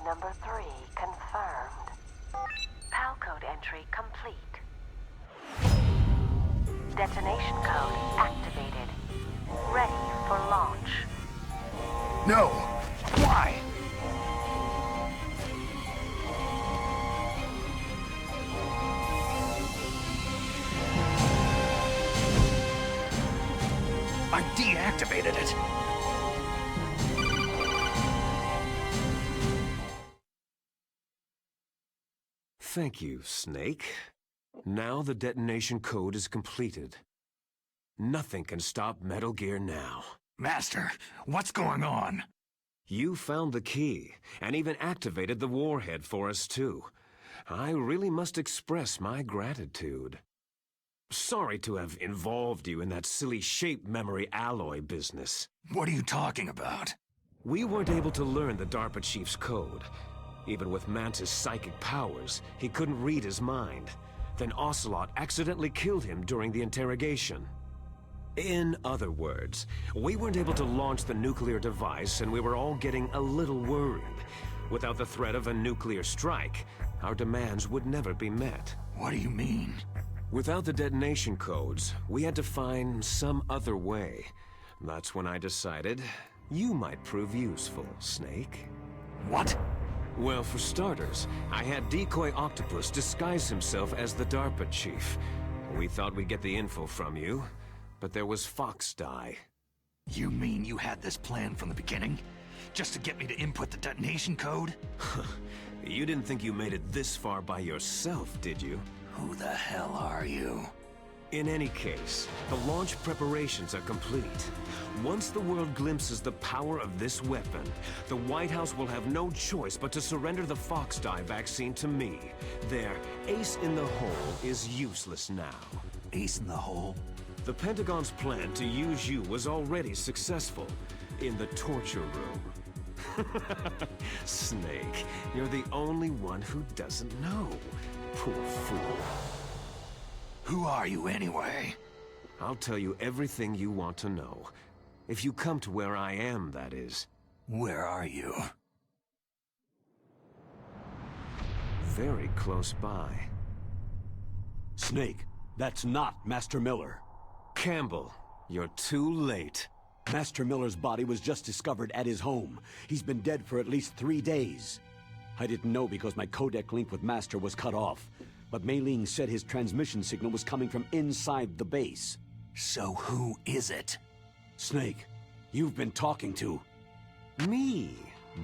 number 3 confirmed. PAL code entry complete. Detonation code activated. Ready for launch. No! Why? I deactivated it. Thank you, Snake. Now the detonation code is completed. Nothing can stop Metal Gear now. Master, what's going on? You found the key, and even activated the warhead for us too. I really must express my gratitude. Sorry to have involved you in that silly shape memory alloy business. What are you talking about? We weren't able to learn the DARPA chief's code. Even with Mantis' psychic powers, he couldn't read his mind. Then Ocelot accidentally killed him during the interrogation. In other words, we weren't able to launch the nuclear device, and we were all getting a little worried. Without the threat of a nuclear strike, our demands would never be met. What do you mean? Without the detonation codes, we had to find some other way. That's when I decided you might prove useful, Snake. What? Well, for starters, I had Decoy Octopus disguise himself as the DARPA chief. We thought we'd get the info from you, but there was Fox Die. You mean you had this plan from the beginning? Just to get me to input the detonation code? You didn't think you made it this far by yourself, did you? Who the hell are you? In any case, the launch preparations are complete. Once the world glimpses the power of this weapon, the White House will have no choice but to surrender the Fox Die vaccine to me. Their ace in the hole is useless now. Ace in the hole? The Pentagon's plan to use you was already successful in the torture room. Snake, you're the only one who doesn't know. Poor fool. Who are you anyway? I'll tell you everything you want to know. If you come to where I am, that is. Where are you? Very close by. Snake, that's not Master Miller. Campbell, you're too late. Master Miller's body was just discovered at his home. He's been dead for at least 3 days. I didn't know because my codec link with Master was cut off. But Mei Ling said his transmission signal was coming from inside the base. So who is it? Snake, you've been talking to... Me,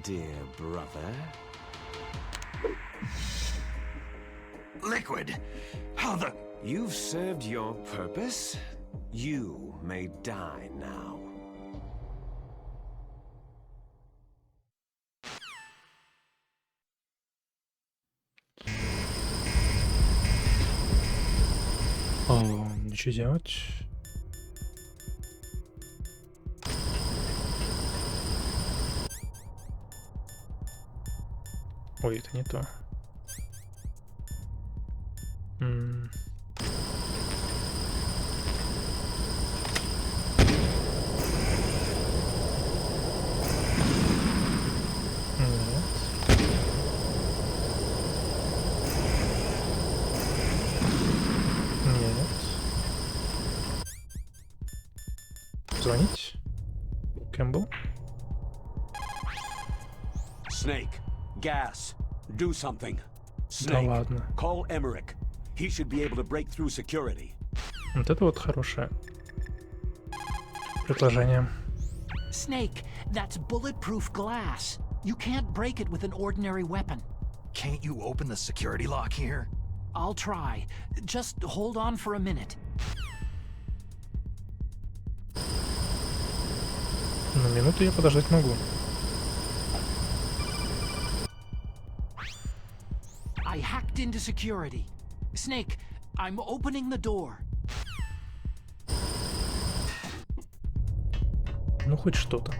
dear brother. Liquid! How the... You've served your purpose. You may die now. Ничего делать. Ой, это не то. Звонить? Кэмпбелл? Snake, gas. Do something. Да Snake, ладно. call Emmerich. He should be able to break through security. Вот это вот хорошее предложение. Snake, that's bulletproof glass. You can't break it with an ordinary weapon. Can't you open the security lock here? I'll try. Just hold on for a minute. На минуту я подождать могу. I hacked into security. Snake, I'm opening the door. Ну, хоть что-то.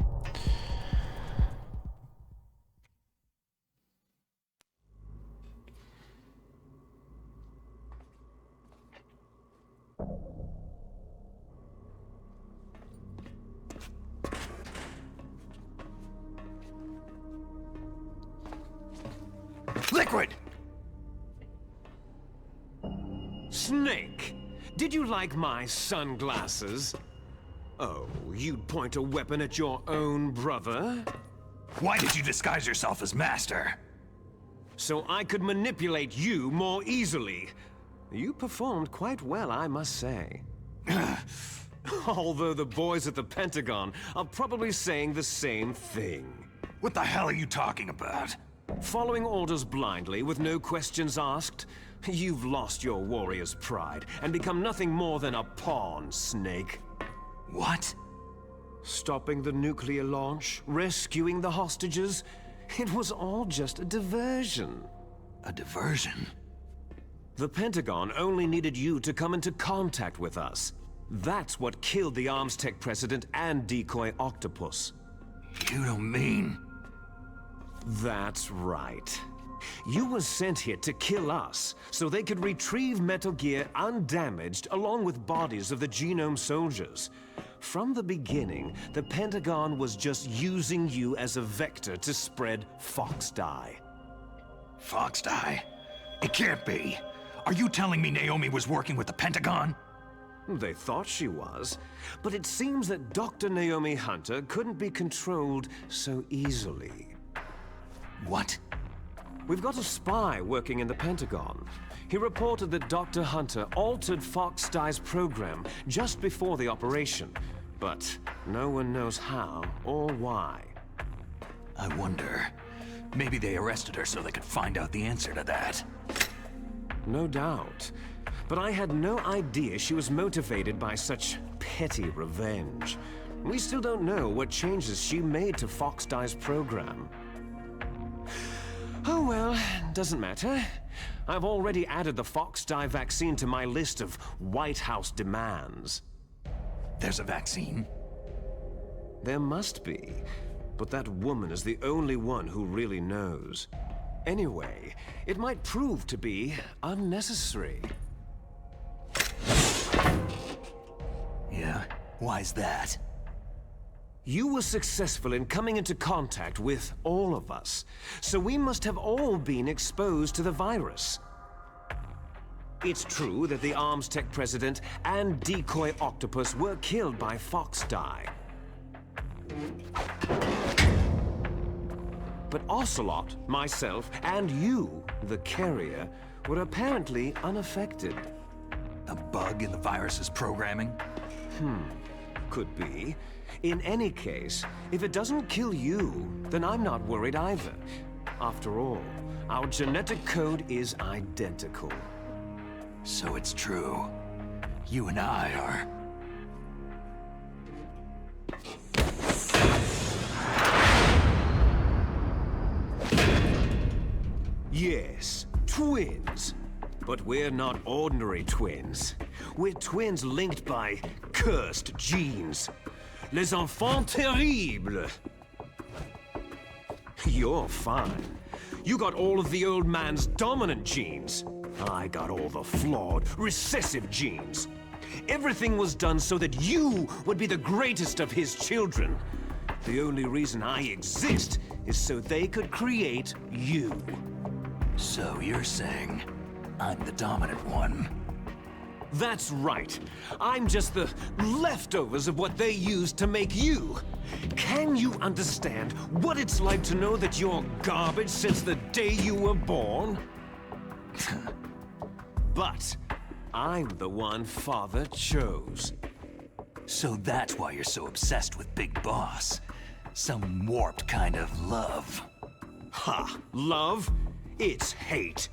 Liquid! Snake, did you like my sunglasses? Oh, you'd point a weapon at your own brother? Why did you disguise yourself as Master? So I could manipulate you more easily. You performed quite well, I must say. Although the boys at the Pentagon are probably saying the same thing. What the hell are you talking about? Following orders blindly with no questions asked, you've lost your warrior's pride and become nothing more than a pawn, Snake. What? Stopping the nuclear launch, rescuing the hostages, it was all just a diversion. A diversion? The Pentagon only needed you to come into contact with us. That's what killed the Arms Tech president and decoy octopus. You don't mean... That's right. You were sent here to kill us, so they could retrieve Metal Gear undamaged along with bodies of the Genome soldiers. From the beginning, the Pentagon was just using you as a vector to spread Fox Dye. Fox Dye? It can't be. Are you telling me Naomi was working with the Pentagon? They thought she was, but it seems that Dr. Naomi Hunter couldn't be controlled so easily. What? We've got a spy working in the Pentagon. He reported that Dr. Hunter altered Fox Dye's program just before the operation, but no one knows how or why. I wonder. Maybe they arrested her so they could find out the answer to that. No doubt. But I had no idea she was motivated by such petty revenge. We still don't know what changes she made to Fox Dye's program. Oh well, doesn't matter. I've already added the Fox Dye vaccine to my list of White House demands. There's a vaccine? There must be, but that woman is the only one who really knows. Anyway, it might prove to be unnecessary. Yeah? Why's that? You were successful in coming into contact with all of us, so we must have all been exposed to the virus. It's true that the Arms Tech president and decoy octopus were killed by Fox Dye. But Ocelot, myself, and you, the carrier, were apparently unaffected. A bug in the virus's programming? Could be. In any case, if it doesn't kill you, then I'm not worried either. After all, our genetic code is identical. So it's true. You and I are... Yes, twins. But we're not ordinary twins. We're twins linked by cursed genes. Les enfants terribles. You're fine. You got all of the old man's dominant genes. I got all the flawed, recessive genes. Everything was done so that you would be the greatest of his children. The only reason I exist is so they could create you. So you're saying I'm the dominant one? That's right. I'm just the leftovers of what they used to make you. Can you understand what it's like to know that you're garbage since the day you were born? But I'm the one Father chose. So that's why you're so obsessed with Big Boss. Some warped kind of love. Ha! Love? It's hate.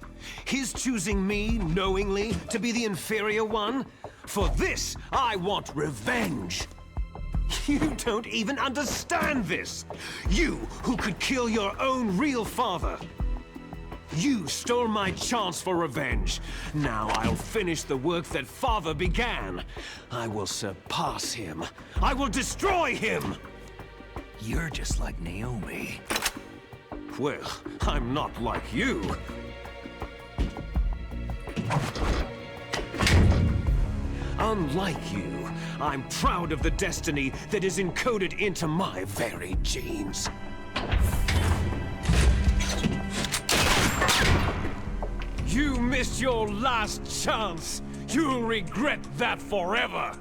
His choosing me, knowingly, to be the inferior one? For this, I want revenge. You don't even understand this. You, who could kill your own real father. You stole my chance for revenge. Now I'll finish the work that Father began. I will surpass him. I will destroy him! You're just like Naomi. Well, I'm not like you. Unlike you, I'm proud of the destiny that is encoded into my very genes. You missed your last chance. You'll regret that forever.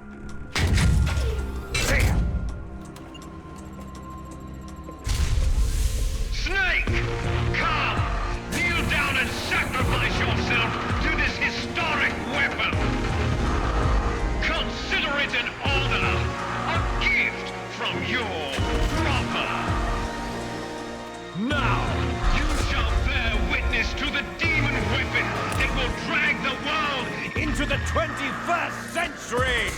Snake! Come! Kneel down and sacrifice yourself to this historic weapon! Consider it an honor, a gift from your brother! Now! You shall bear witness to the demon weapon that will drag the world Into the 21st century!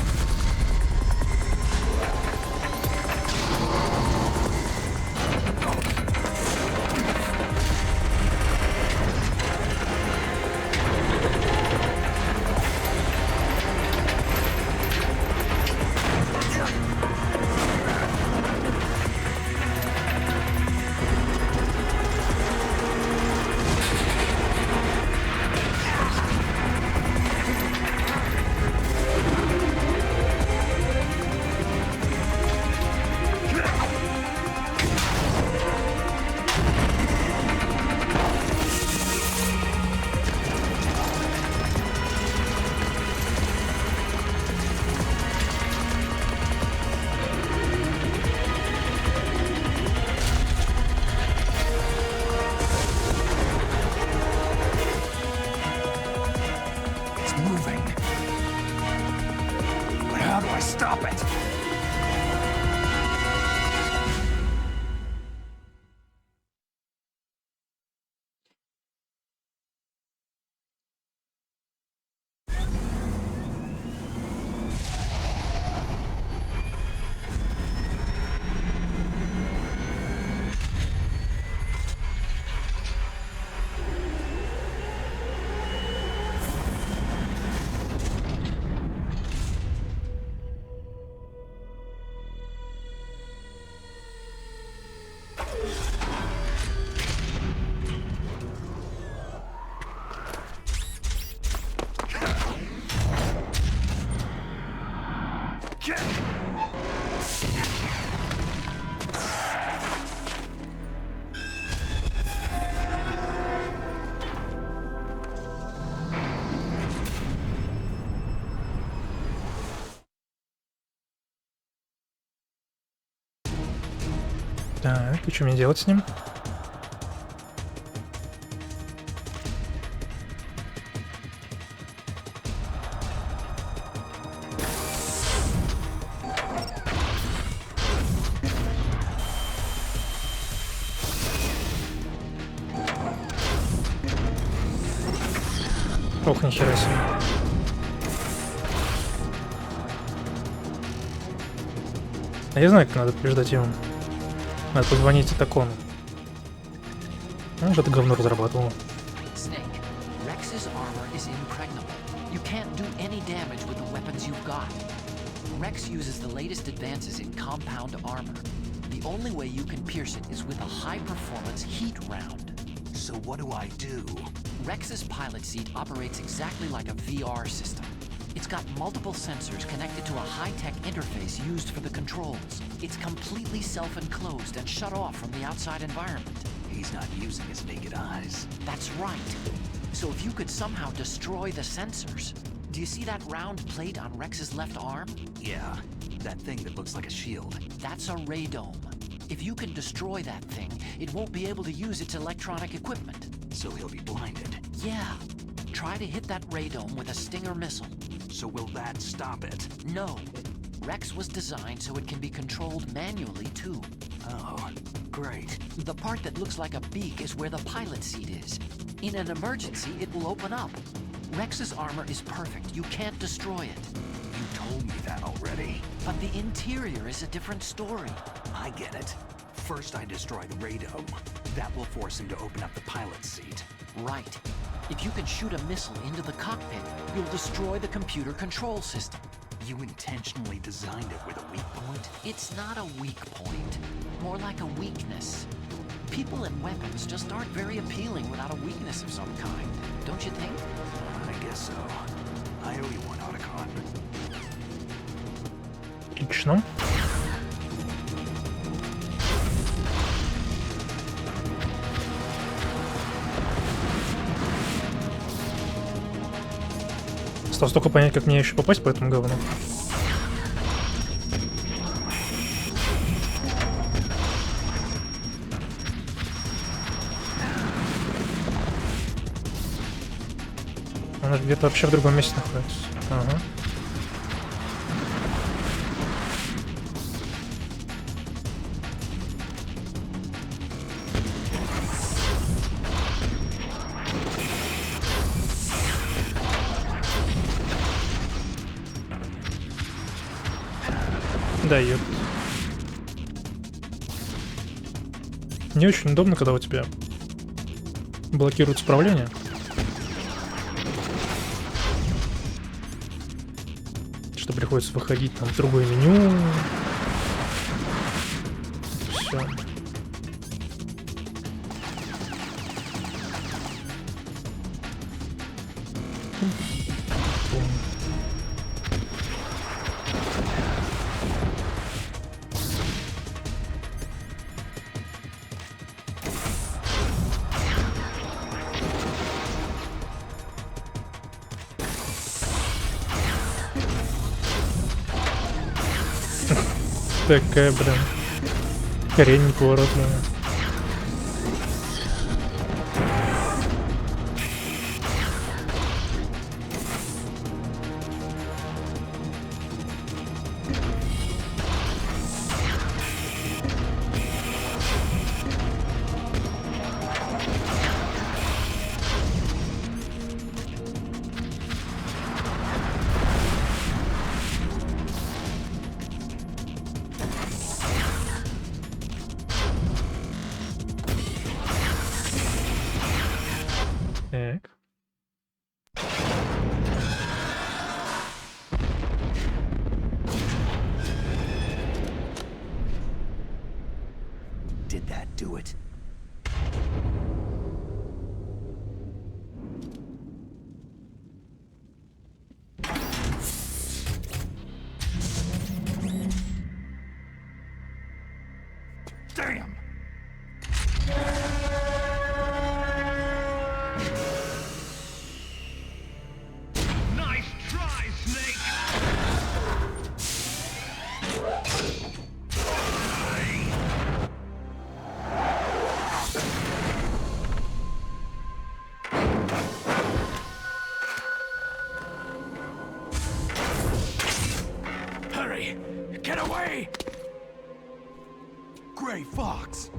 Так, и что мне делать с ним? Ох, нихера себе. А я знаю, как надо побеждать его. Надо позвонить Атакону. Он же это говно разрабатывал. Snake, Rex's armor is impregnable. You can't do any damage with the weapons you've got. Rex uses the latest advances in compound armor. The only way you can pierce it is with a high-performance heat round. So what do I do? Rex's pilot seat operates exactly like a VR system. It's got multiple sensors connected to a high-tech interface used for the controls. It's completely self-enclosed and shut off from the outside environment. He's not using his naked eyes. That's right. So if you could somehow destroy the sensors... Do you see that round plate on Rex's left arm? Yeah, that thing that looks like a shield. That's a radome. If you can destroy that thing, it won't be able to use its electronic equipment. So he'll be blinded. Yeah. Try to hit that radome with a Stinger missile. So will that stop it? No. Rex was designed so it can be controlled manually, too. Oh, great. The part that looks like a beak is where the pilot seat is. In an emergency, it will open up. Rex's armor is perfect. You can't destroy it. You told me that already. But the interior is a different story. I get it. First I destroy the radome. That will force him to open up the pilot seat. Right. If you can shoot a missile into the cockpit, you'll destroy the computer control system. You intentionally designed it with a weak point? It's not a weak point. More like a weakness. People and weapons just aren't very appealing without a weakness of some kind. Don't you think? I guess so. I owe you one, Otacon. Отлично. Осталось только понять, как мне еще попасть по этому говну. Она же где-то вообще в другом месте находится. Ага. Да, ёп. Не очень удобно, когда у тебя блокирует управление. Что приходится выходить там в другое меню. Все. Такая, блин, хрень неповоротливая. Так. Did that do it? Damn! Nice try, Snake! Hurry! Get away! Gray Fox!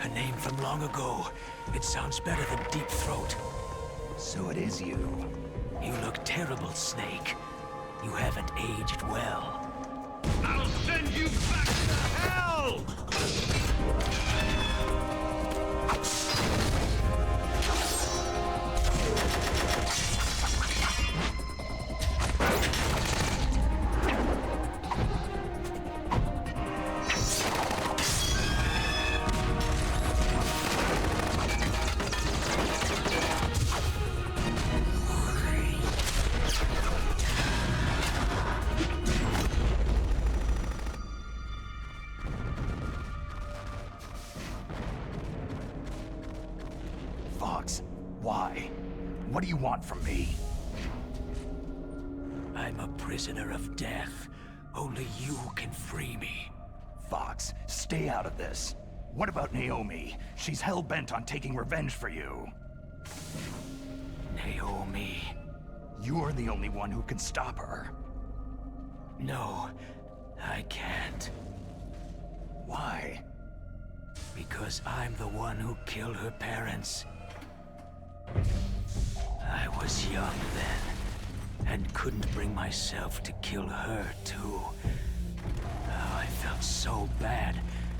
A name from long ago. It sounds better than Deep Throat. So it is you. You look terrible, Snake. You haven't aged well. I'll send you back to hell! Fox, why? What do you want from me? I'm a prisoner of death. Only you can free me. Fox, stay out of this. What about Naomi? She's hell-bent on taking revenge for you. Naomi? You're the only one who can stop her. No, I can't. Why? Because I'm the one who killed her parents. I was young then, and couldn't bring myself to kill her too. Oh, I felt so bad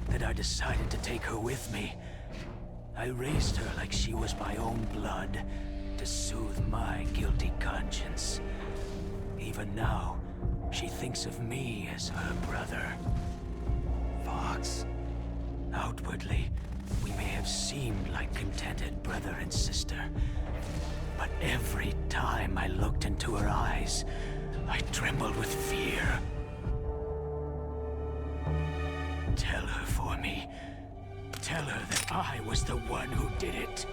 that I decided to take her with me. I raised her like she was my own blood, to soothe my guilty conscience. Even now, she thinks of me as her brother. Fox. Outwardly, we may have seemed like contented brother and sister, but every time I looked into her eyes, I trembled with fear. Tell her for me. Tell her that I was the one who did it.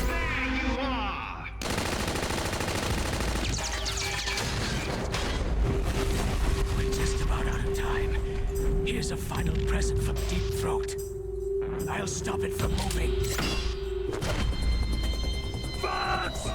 There you are! time. Here's a final present from Deep Throat. I'll stop it from moving. Fox!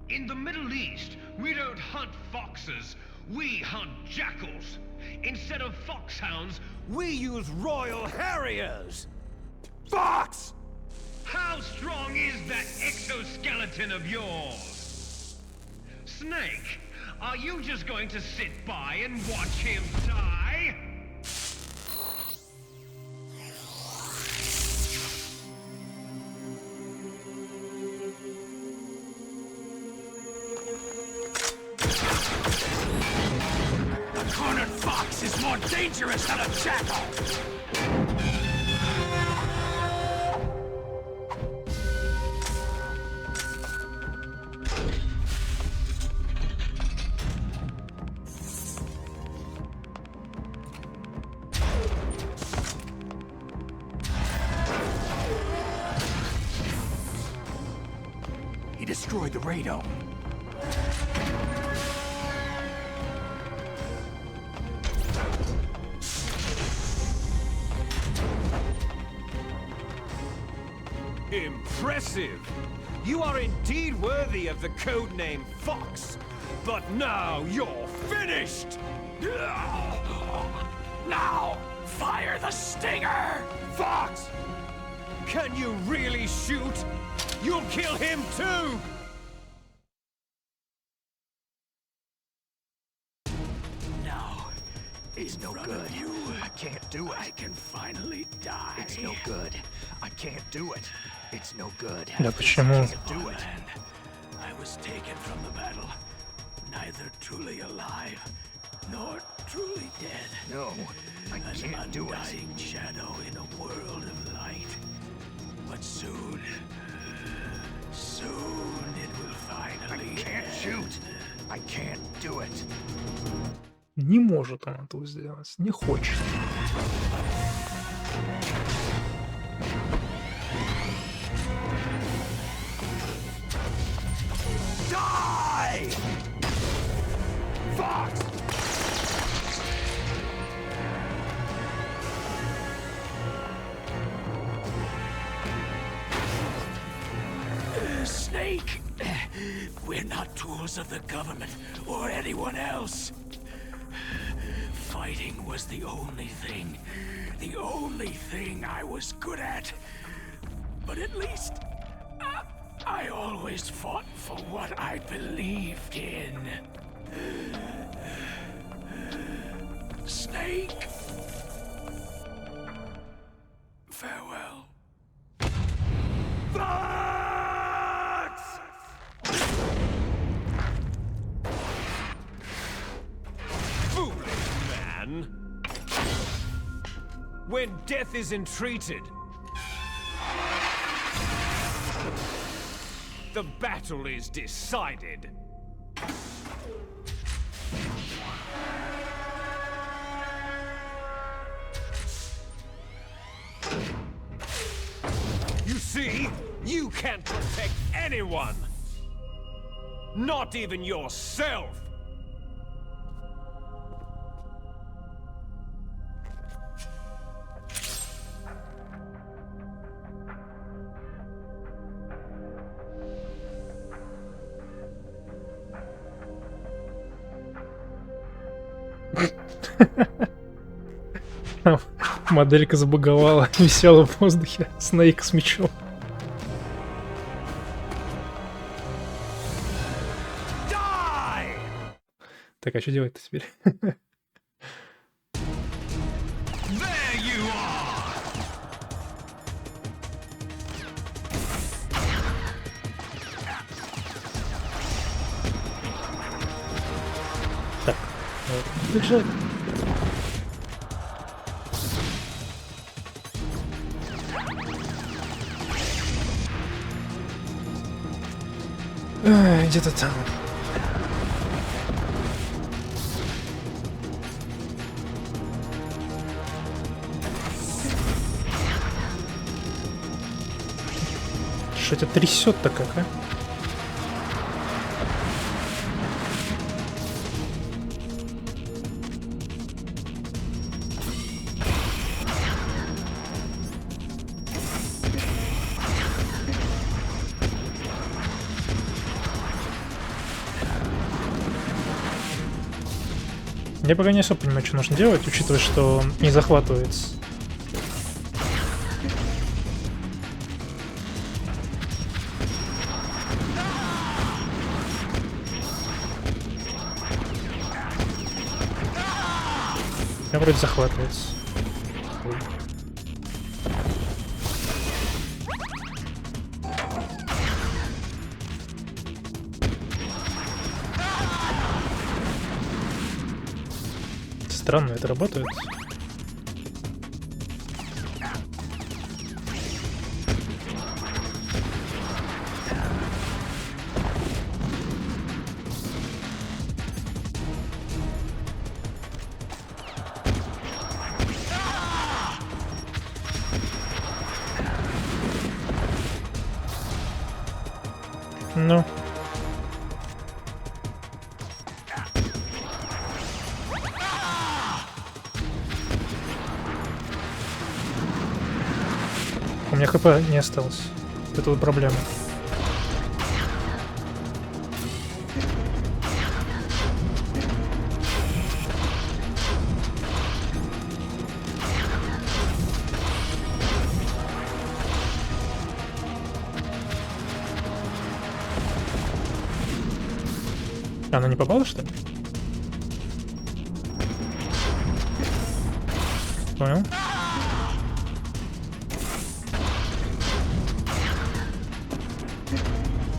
In the Middle East, we don't hunt foxes, we hunt jackals. Instead of foxhounds, We use Royal Harriers! Fox! how strong is that exoskeleton of yours? Snake, are you just going to sit by and watch him die? A cornered fox is more dangerous than a jackal! He destroyed the radome. Impressive! You are indeed worthy of the codename Fox. But now you're finished! Now, fire the stinger! Fox! Can you really shoot? You'll kill him too! Now, It's no good. I can't do it. I can finally die. It's no good. I can't do it. It's no good. Да почему? Do it. I was taken from the battle, neither truly alive nor truly dead. No, I An can't do it. undying shadow in a world of light. But soon it will I finally can't end. shoot. I can't do it. Не может он этого сделать, не хочет. Die! Fox! Snake, we're not tools of the government or anyone else. Fighting was the only thing I was good at. But at least, I always fought for what I believed in. Snake, farewell. Fox! Foolish man! When death is entreated, the battle is decided. You see, you can't protect anyone. Not even yourself. Моделька забаговала, висела в воздухе, Снейк с мечом. Так, а что делать-то теперь? Так, бежать. Где-то там. Что тебя трясет-то как, а? Я пока не особо понимаю, что нужно делать, учитывая, что он не захватывается. Я вроде захватывается. Ой. Странно, это работает. Ну. У меня хп не осталось. Это вот проблема. Она не попала, что ли? Понял.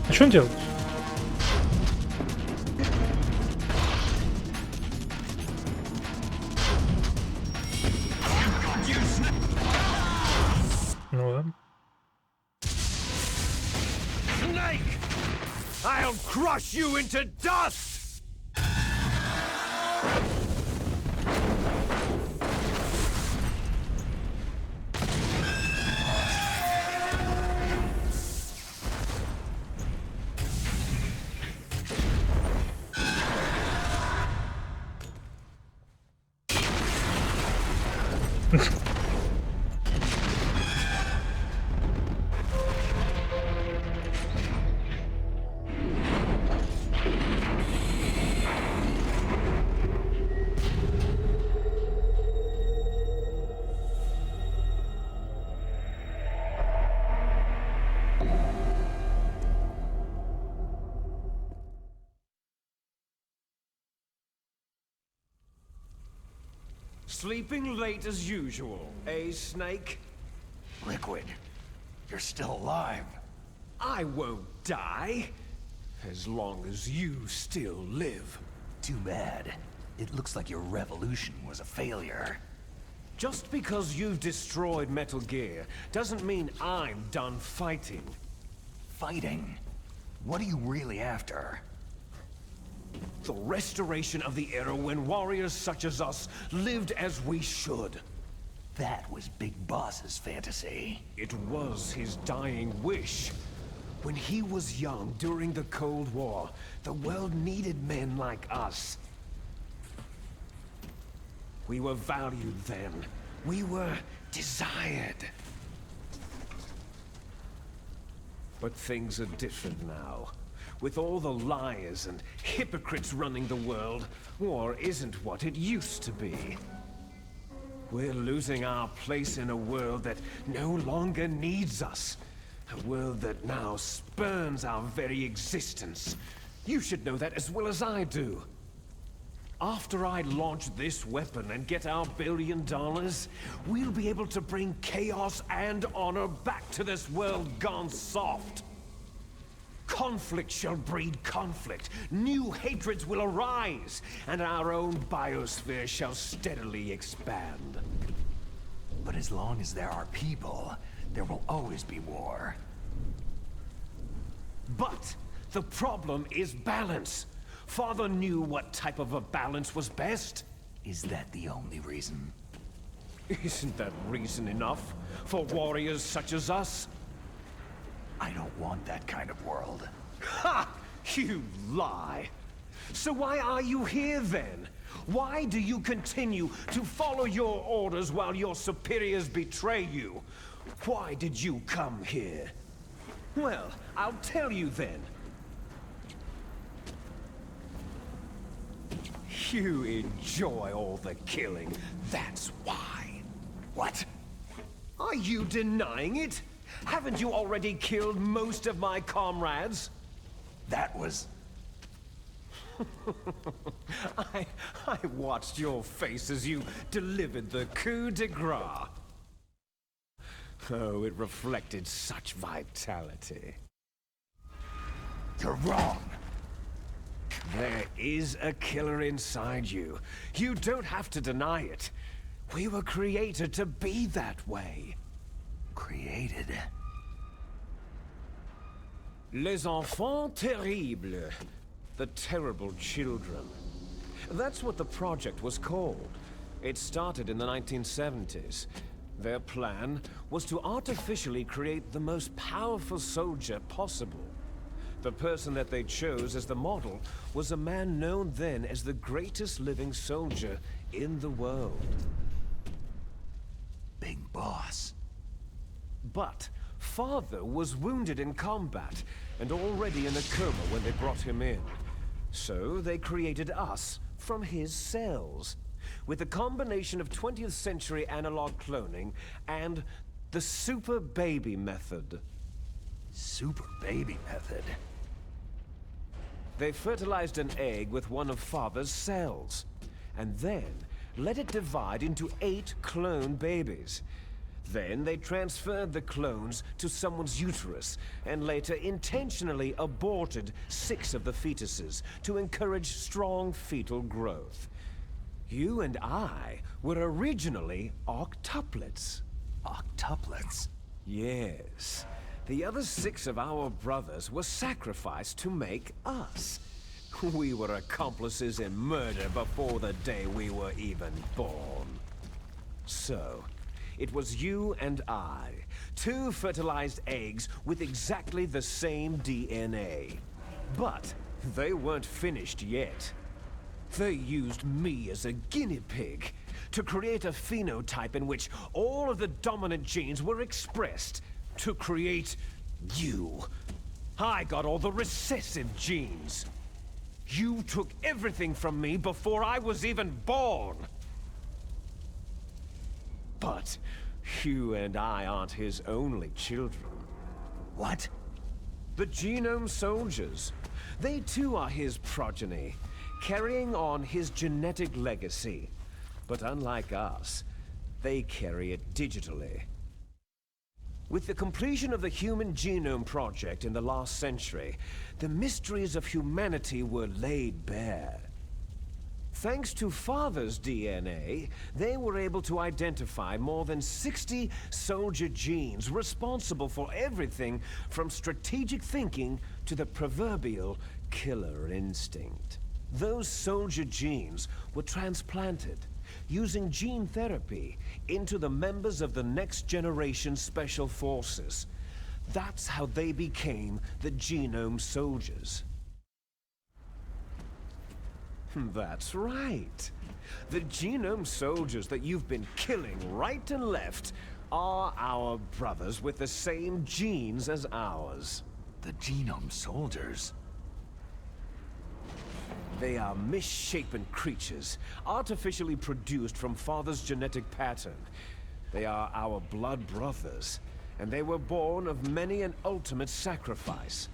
А что он делает? Ну ладно. Snake! I'll crush you into dust! Sleeping late as usual, eh, Snake? Liquid, you're still alive. I won't die, as long as you still live. Too bad. It looks like your revolution was a failure. Just because you've destroyed Metal Gear doesn't mean I'm done fighting. Fighting? What are you really after? The restoration of the era when warriors such as us lived as we should. That was Big Boss's fantasy. It was his dying wish. When he was young during the Cold War, the world needed men like us. We were valued then. We were desired. But things are different now. With all the liars and hypocrites running the world, war isn't what it used to be. We're losing our place in a world that no longer needs us. A world that now spurns our very existence. You should know that as well as I do. After I launch this weapon and get our $1 billion, we'll be able to bring chaos and honor back to this world gone soft. Conflict shall breed conflict, new hatreds will arise, and our own biosphere shall steadily expand. But as long as there are people, there will always be war. But the problem is balance. Father knew what type of a balance was best. Is that the only reason? Isn't that reason enough for warriors such as us? I don't want that kind of world. Ha! You lie! So why are you here then? Why do you continue to follow your orders while your superiors betray you? Why did you come here? Well, I'll tell you then. You enjoy all the killing, that's why. What? Are you denying it? Haven't you already killed most of my comrades? That was... I watched your face as you delivered the coup de grace. Oh, it reflected such vitality. You're wrong. There is a killer inside you. You don't have to deny it. We were created to be that way. Created? Les enfants terribles. The terrible children. That's what the project was called. It started in the 1970s. Their plan was to artificially create the most powerful soldier possible. The person that they chose as the model was a man known then as the greatest living soldier in the world. Big boss. But Father was wounded in combat and already in a coma when they brought him in. So they created us from his cells, with a combination of 20th century analog cloning and the super baby method. Super baby method? They fertilized an egg with one of Father's cells, and then let it divide into 8 clone babies. Then they transferred the clones to someone's uterus, and later intentionally aborted 6 of the fetuses to encourage strong fetal growth. You and I were originally octuplets. Octuplets? Yes. The other 6 of our brothers were sacrificed to make us. We were accomplices in murder before the day we were even born. So, it was you and I, 2 fertilized eggs with exactly the same DNA. But they weren't finished yet. They used me as a guinea pig to create a phenotype in which all of the dominant genes were expressed to create you. I got all the recessive genes. You took everything from me before I was even born. But you and I aren't his only children. What? The Genome Soldiers. They too are his progeny, carrying on his genetic legacy. But unlike us, they carry it digitally. With the completion of the Human Genome Project in the last century, the mysteries of humanity were laid bare. Thanks to Father's DNA, they were able to identify more than 60 soldier genes responsible for everything from strategic thinking to the proverbial killer instinct. Those soldier genes were transplanted, using gene therapy, into the members of the next generation special forces. That's how they became the Genome Soldiers. That's right. The Genome Soldiers that you've been killing right and left are our brothers with the same genes as ours. The Genome Soldiers? They are misshapen creatures, artificially produced from Father's genetic pattern. They are our blood brothers, and they were born of many an ultimate sacrifice.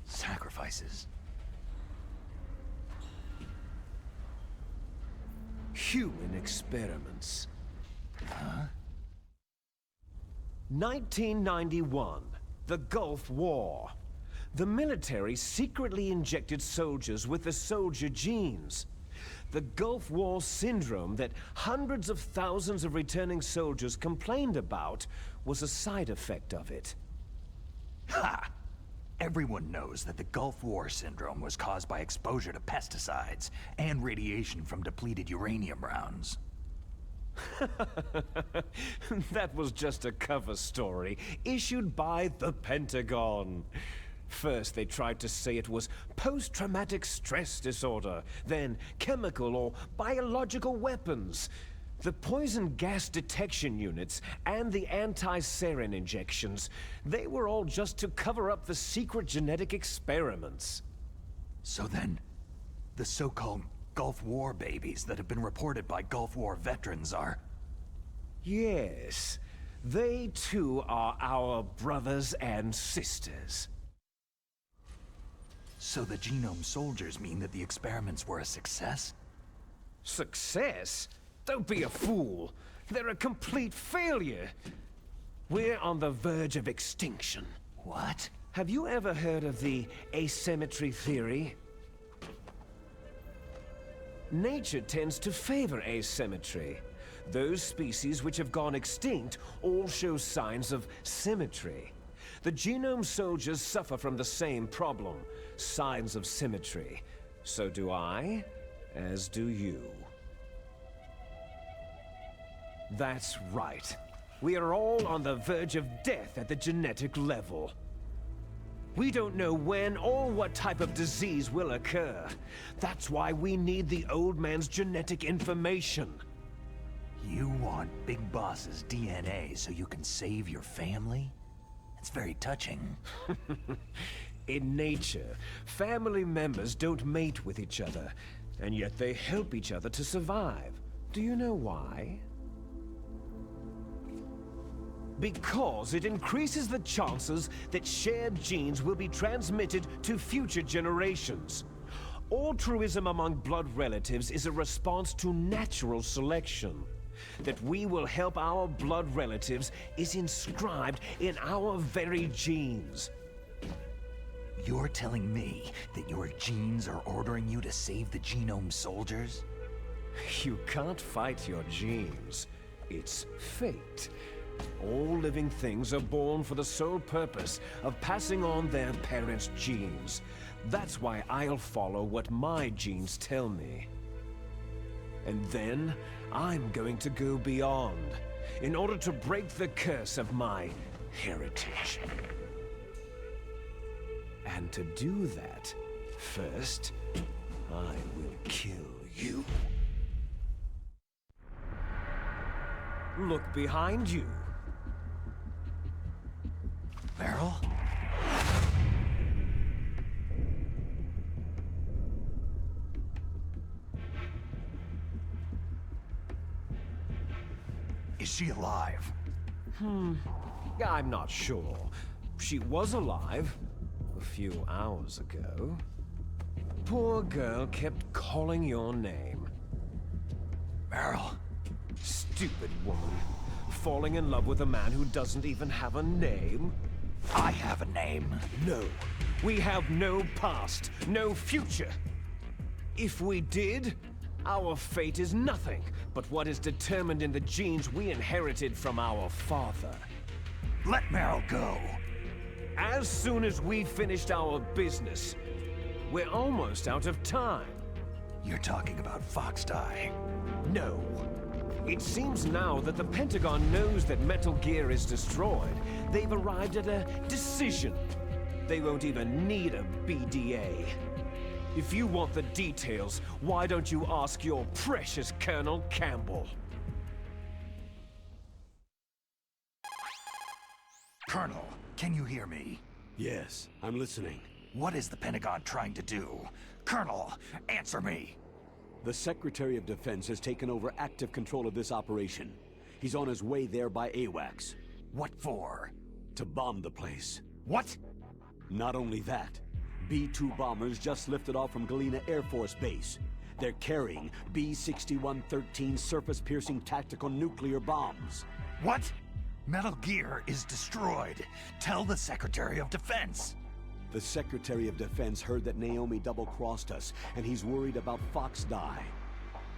Sacrifices? Human experiments. Huh? 1991, the Gulf War. The military secretly injected soldiers with the soldier genes. The Gulf War syndrome that hundreds of thousands of returning soldiers complained about was a side effect of it. Ha! Everyone knows that the Gulf War syndrome was caused by exposure to pesticides and radiation from depleted uranium rounds. That was just a cover story issued by the Pentagon. First, they tried to say it was post-traumatic stress disorder, then chemical or biological weapons. The poison gas detection units and the anti-sarin injections, they were all just to cover up the secret genetic experiments. So then, the so-called Gulf War babies that have been reported by Gulf War veterans are... Yes, they too are our brothers and sisters. So the genome soldiers mean that the experiments were a success? Success? Don't be a fool. They're a complete failure. We're on the verge of extinction. What? Have you ever heard of the asymmetry theory? Nature tends to favor asymmetry. Those species which have gone extinct all show signs of symmetry. The genome soldiers suffer from the same problem, signs of symmetry. So do I, as do you. That's right. We are all on the verge of death at the genetic level. We don't know when or what type of disease will occur. That's why we need the old man's genetic information. You want Big Boss's DNA so you can save your family? It's very touching. In nature, family members don't mate with each other, and yet they help each other to survive. Do you know why? Because it increases the chances that shared genes will be transmitted to future generations. Altruism among blood relatives is a response to natural selection. That we will help our blood relatives is inscribed in our very genes. You're telling me that your genes are ordering you to save the genome soldiers? You can't fight your genes. It's fate. All living things are born for the sole purpose of passing on their parents' genes. That's why I'll follow what my genes tell me. And then, I'm going to go beyond, in order to break the curse of my heritage. And to do that, first, I will kill you. Look behind you. Meryl? Is she alive? I'm not sure. She was alive a few hours ago. Poor girl kept calling your name. Meryl? Stupid woman. Falling in love with a man who doesn't even have a name? I have a name. No. We have no past, no future. If we did, our fate is nothing but what is determined in the genes we inherited from our father. Let Meryl go. As soon as we finished our business, we're almost out of time. You're talking about Foxdie. No. It seems now that the Pentagon knows that Metal Gear is destroyed. They've arrived at a decision. They won't even need a BDA. If you want the details, why don't you ask your precious Colonel Campbell? Colonel, can you hear me? Yes, I'm listening. What is the Pentagon trying to do? Colonel, answer me! The Secretary of Defense has taken over active control of this operation. He's on his way there by AWACS. What for? To bomb the place. What? Not only that, B-2 bombers just lifted off from Galena Air Force Base. They're carrying B-6113 surface-piercing tactical nuclear bombs. What? Metal Gear is destroyed. Tell the Secretary of Defense. The Secretary of Defense heard that Naomi double-crossed us, and he's worried about Fox Die.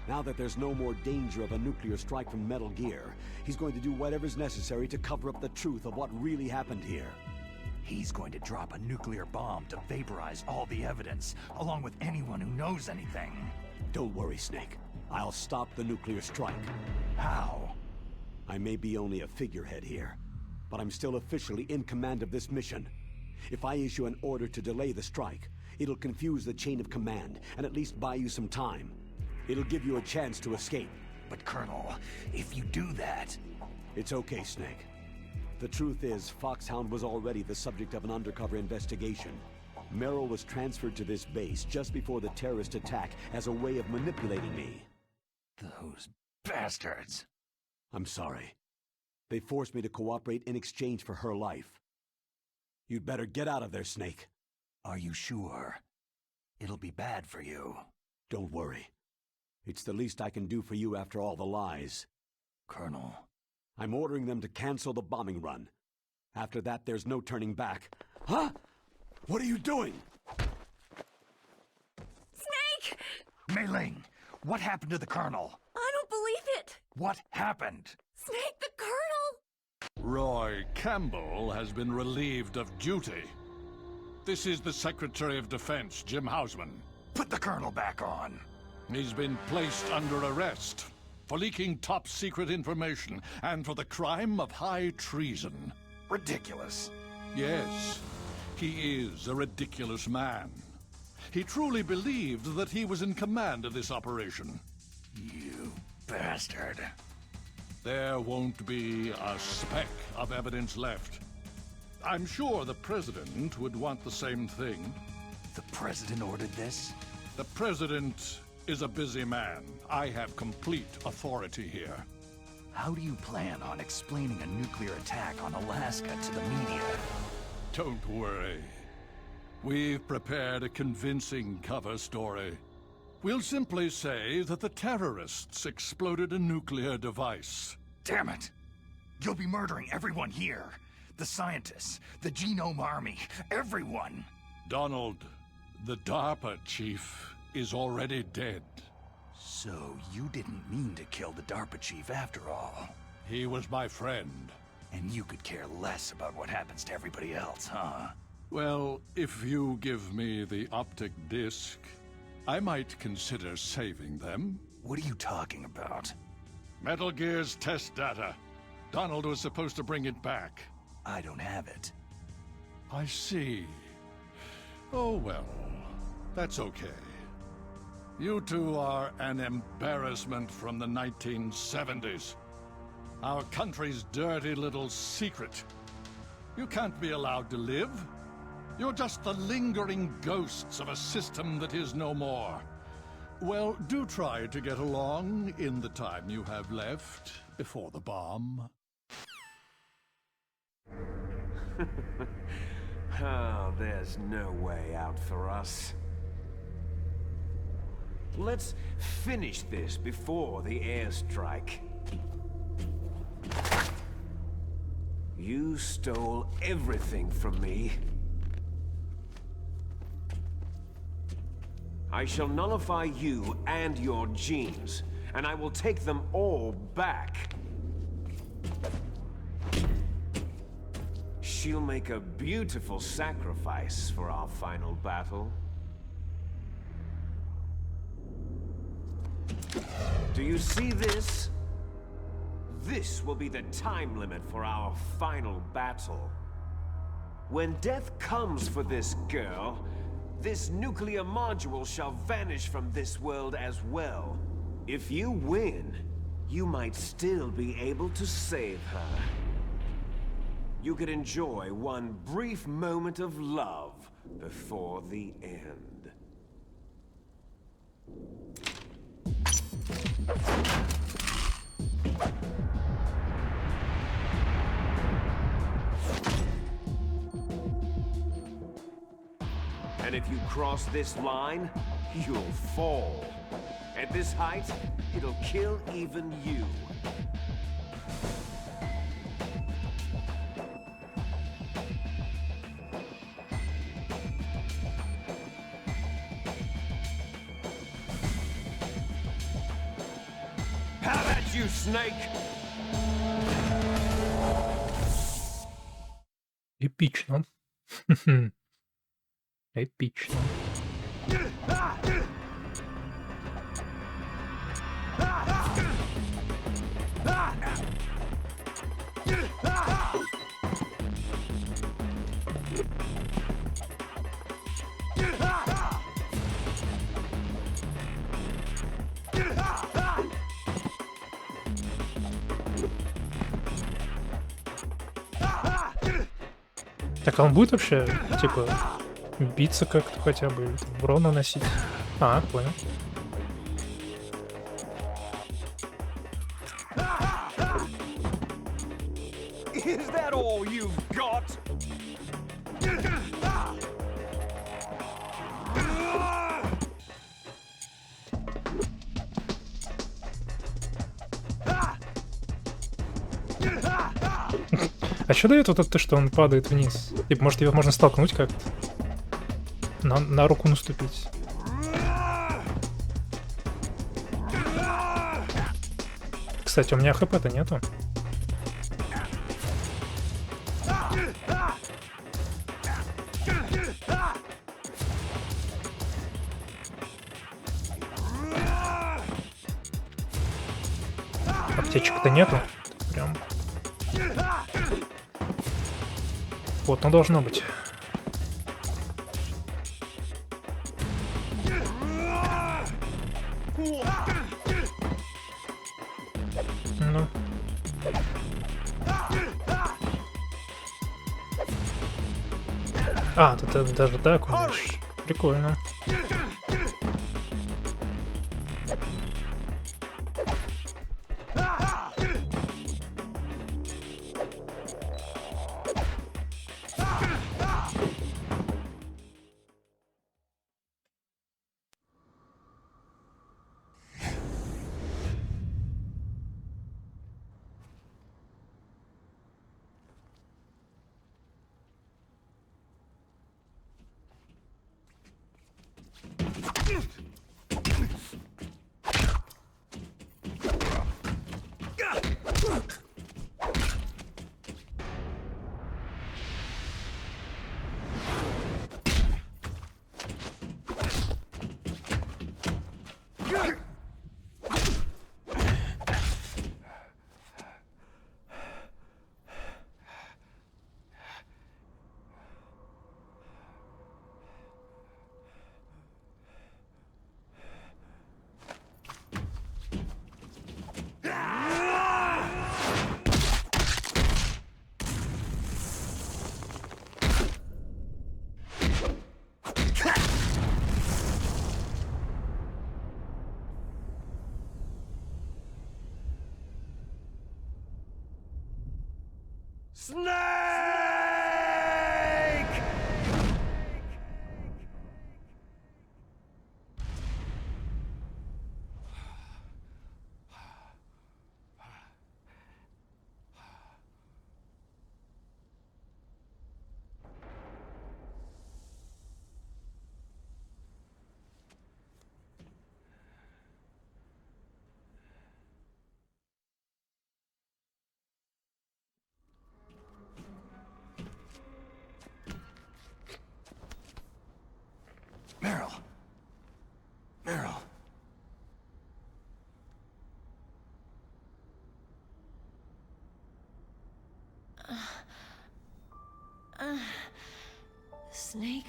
Now that there's no more danger of a nuclear strike from Metal Gear, he's going to do whatever's necessary to cover up the truth of what really happened here. He's going to drop a nuclear bomb to vaporize all the evidence, along with anyone who knows anything. Don't worry, Snake. I'll stop the nuclear strike. How? I may be only a figurehead here, but I'm still officially in command of this mission. If I issue an order to delay the strike, it'll confuse the chain of command and at least buy you some time. It'll give you a chance to escape. But Colonel, if you do that... It's okay, Snake. The truth is, Foxhound was already the subject of an undercover investigation. Merrill was transferred to this base just before the terrorist attack as a way of manipulating me. Those bastards. I'm sorry. They forced me to cooperate in exchange for her life. You'd better get out of there, Snake. Are you sure? It'll be bad for you. Don't worry. It's the least I can do for you after all the lies. Colonel. I'm ordering them to cancel the bombing run. After that, there's no turning back. Huh? What are you doing? Snake! Mei Ling, what happened to the Colonel? I don't believe it! What happened? Snake, the Colonel! Roy Campbell has been relieved of duty. This is the Secretary of Defense, Jim Hausman. Put the Colonel back on. He's been placed under arrest for leaking top-secret information and for the crime of high treason. Ridiculous. Yes, he is a ridiculous man. He truly believed that he was in command of this operation. You bastard. There won't be a speck of evidence left. I'm sure the President would want the same thing. The President ordered this? The President is a busy man. I have complete authority here. How do you plan on explaining a nuclear attack on Alaska to the media? Don't worry. We've prepared a convincing cover story. We'll simply say that the terrorists exploded a nuclear device. Damn it! You'll be murdering everyone here. The scientists, the Genome Army, everyone! Donald, the DARPA chief, is already dead. So you didn't mean to kill the DARPA chief after all. He was my friend. And you could care less about what happens to everybody else, huh? Well, if you give me the optic disc, I might consider saving them. What are you talking about? Metal Gear's test data. Donald was supposed to bring it back. I don't have it. I see. Oh well, that's okay. You two are an embarrassment from the 1970s. Our country's dirty little secret. You can't be allowed to live. You're just the lingering ghosts of a system that is no more. Well, do try to get along in the time you have left before the bomb. Oh, there's no way out for us. Let's finish this before the airstrike. You stole everything from me. I shall nullify you and your genes, and I will take them all back. She'll make a beautiful sacrifice for our final battle. Do you see this? This will be the time limit for our final battle. When death comes for this girl, this nuclear module shall vanish from this world as well. If you win, you might still be able to save her. You could enjoy one brief moment of love before the end. And if you cross this line, you'll fall. At this height, it'll kill even you. How about you, Snake? Эпично. Эпично. Так, а он будет вообще, типа, биться как-то хотя бы, или там урон наносить? А, понял. Is that all you've got? А что дает вот это, что он падает вниз? Типа, может, его можно столкнуть как-то? На руку наступить. Кстати, у меня хп-то нету. Аптечек-то нету. Прям. Вот, ну должно быть. Ну. А, тут это даже так умеешь. Прикольно. Snake! Meryl. Meryl. Snake?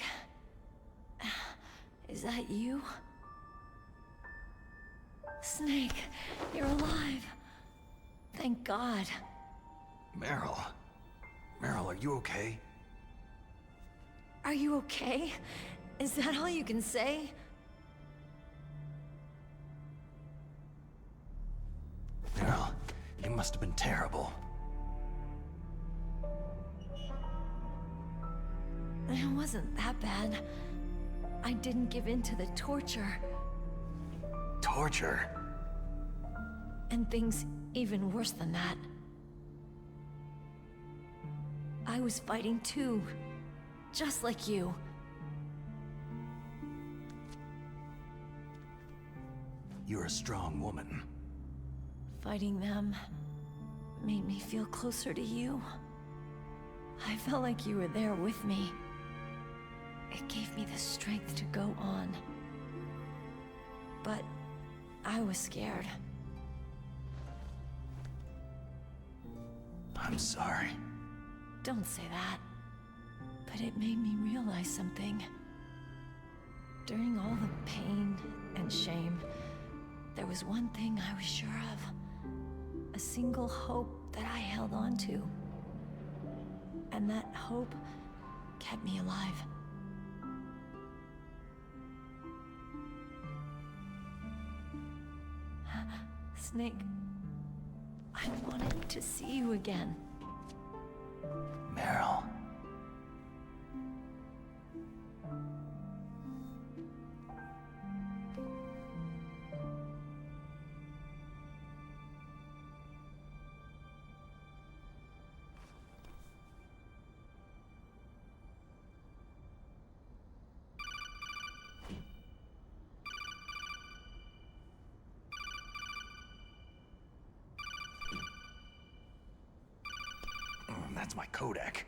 Is that you? Snake, you're alive. Thank God. Meryl. Meryl, are you okay? Are you okay? Is that all you can say? Meryl, you must have been terrible. It wasn't that bad. I didn't give in to the torture. Torture? And things even worse than that. I was fighting too. Just like you. You're a strong woman. Fighting them made me feel closer to you. I felt like you were there with me. It gave me the strength to go on. But I was scared. I'm sorry. Don't say that. But it made me realize something. During all the pain and shame, there was one thing I was sure of. A single hope that I held on to. And that hope kept me alive. Snake, I wanted to see you again. Meryl. That's my codec.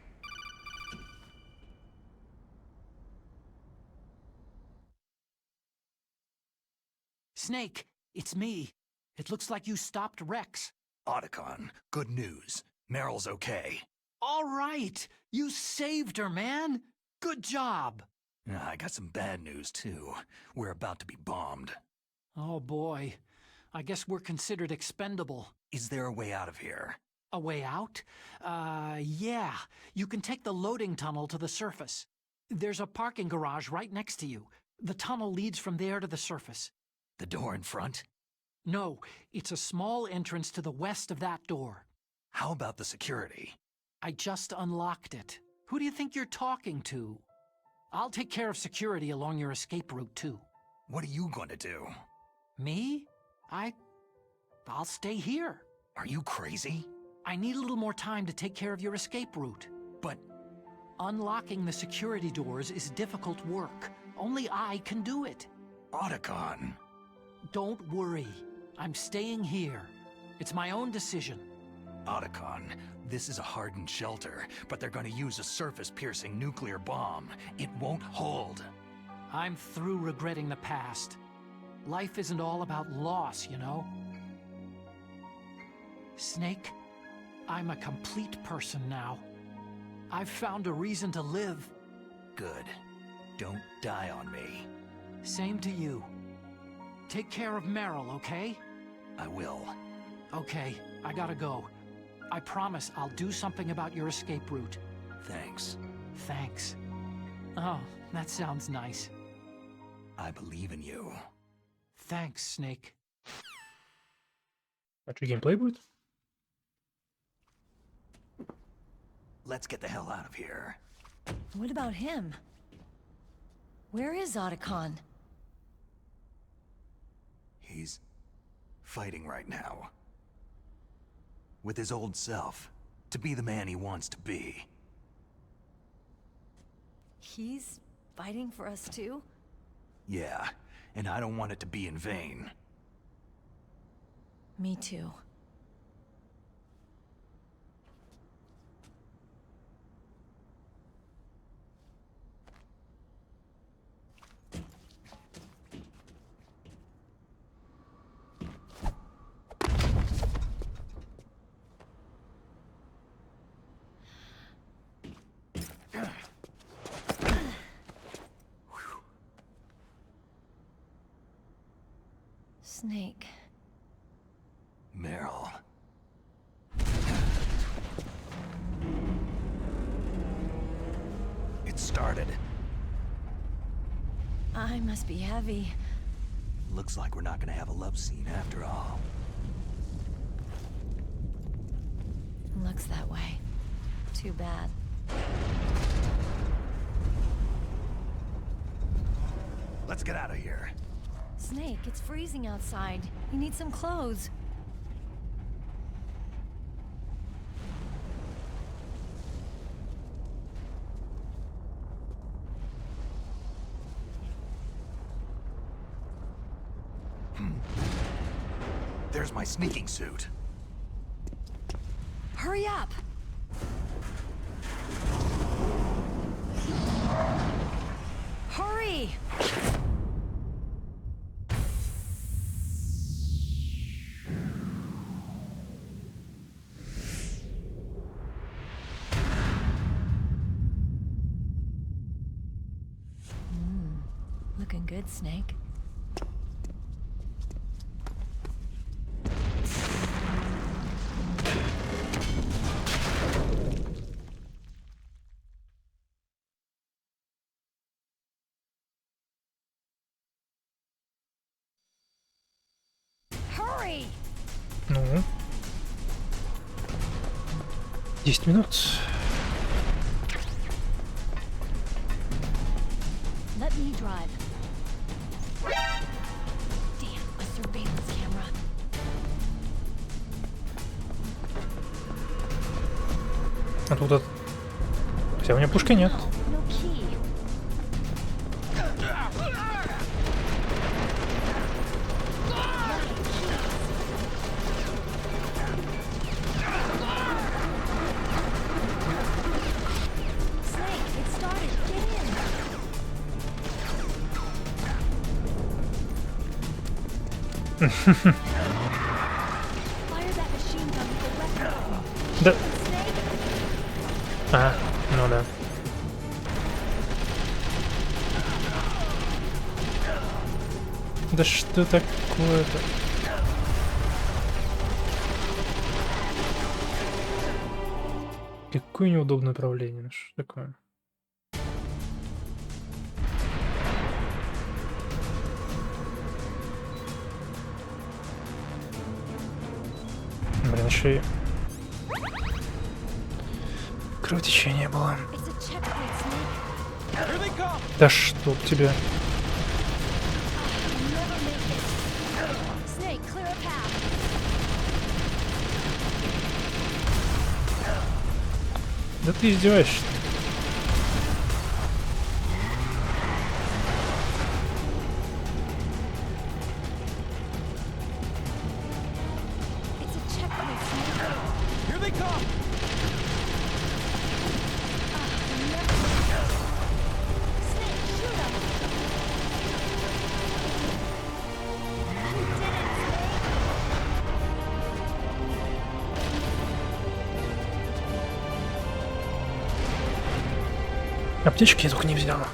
Snake, it's me. It looks like you stopped Rex. Otacon, good news. Meryl's okay. All right! You saved her, man! Good job! I got some bad news, too. We're about to be bombed. Oh boy. I guess we're considered expendable. Is there a way out of here? A way out? Yeah. You can take the loading tunnel to the surface. There's a parking garage right next to you. The tunnel leads from there to the surface. The door in front? No, it's a small entrance to the west of that door. How about the security? I just unlocked it. Who do you think you're talking to? I'll take care of security along your escape route, too. What are you going to do? Me? I'll stay here. Are you crazy? I need a little more time to take care of your escape route. But unlocking the security doors is difficult work. Only I can do it. Otacon. Don't worry. I'm staying here. It's my own decision. Otacon, this is a hardened shelter, but they're going to use a surface-piercing nuclear bomb. It won't hold. I'm through regretting the past. Life isn't all about loss, you know? Snake, I'm a complete person now. I've found a reason to live. Good. Don't die on me. Same to you. Take care of Meryl, okay? I will. Okay, I gotta go. I promise I'll do something about your escape route. Thanks. Thanks. Oh, that sounds nice. I believe in you. Thanks, Snake. А что, геймплей будет? Let's get the hell out of here. What about him? Where is Otacon? He's fighting right now. With his old self. To be the man he wants to be. He's fighting for us too? Yeah, and I don't want it to be in vain. Me too. Snake. Meryl. It's started. I must be heavy. Looks like we're not gonna have a love scene after all. Looks that way. Too bad. Let's get out of here. Snake, it's freezing outside. You need some clothes. There's my sneaking suit. Hurry up! Hurry! Looking good, Snake. Hurry! Ну. 10 минут. Let me drive. Damn, a surveillance camera. А тут... Хотя у меня пушки нет. No key. Snake, it started. Get in. Fire that machine gun with the weapon button. Да. Snake, А, ну да. Да что такое-то? Какое неудобное управление. Ну что такое? Блин, еще и кровотечение было. it's a checkpoint, Snake. Да чтоб тебя. You'll never make it. Snake, clear a path. Да ты издеваешься. It's a checkpoint, Snake. Here they come! You'll never make it. Snake, shoot him. You did it, Snake. Аптечки я только не взяла.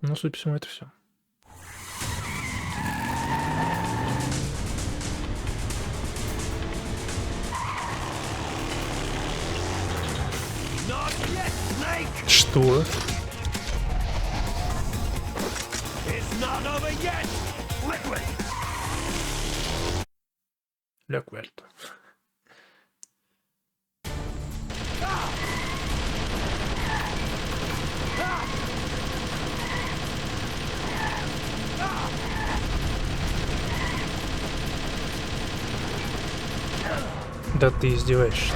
Ну, судя по всему, это все. Not yet, Snake! Что? It's not over yet! Liquid! Ликвида. Да ты издеваешься.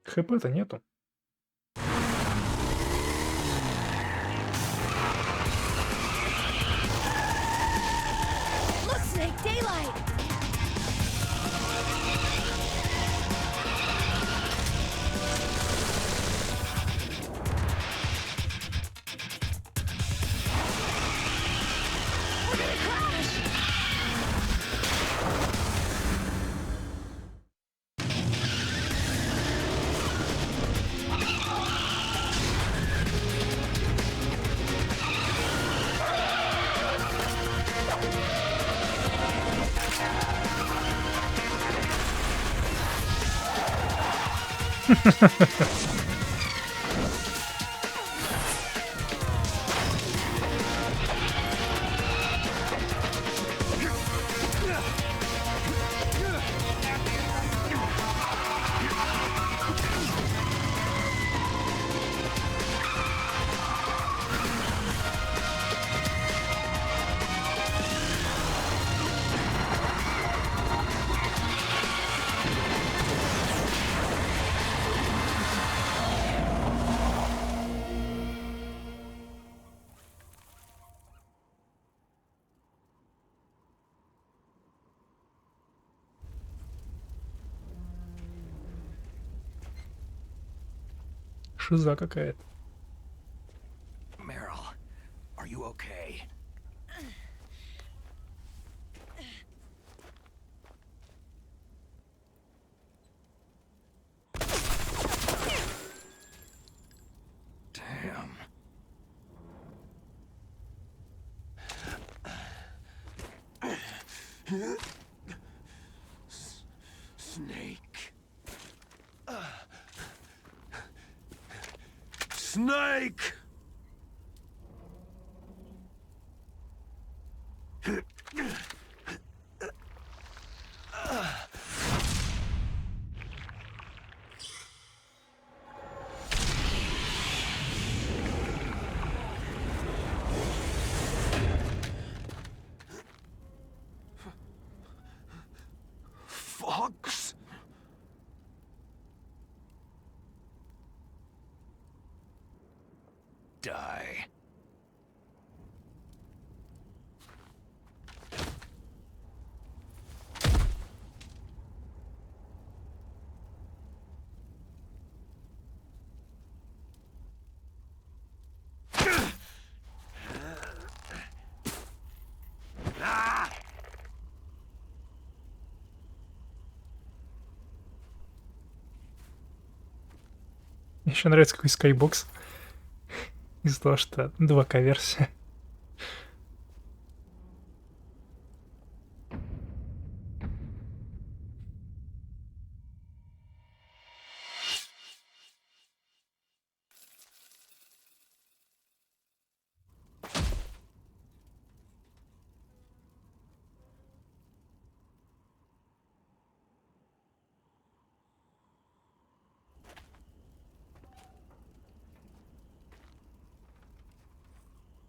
ХП-то нету. Look, Snake, daylight. Шиза какая-то. Meryl, are you okay? Damn. Snake. Snake! Fox? Die. Мне еще нравится какой скайбокс. Из-за того, что 2К-версия.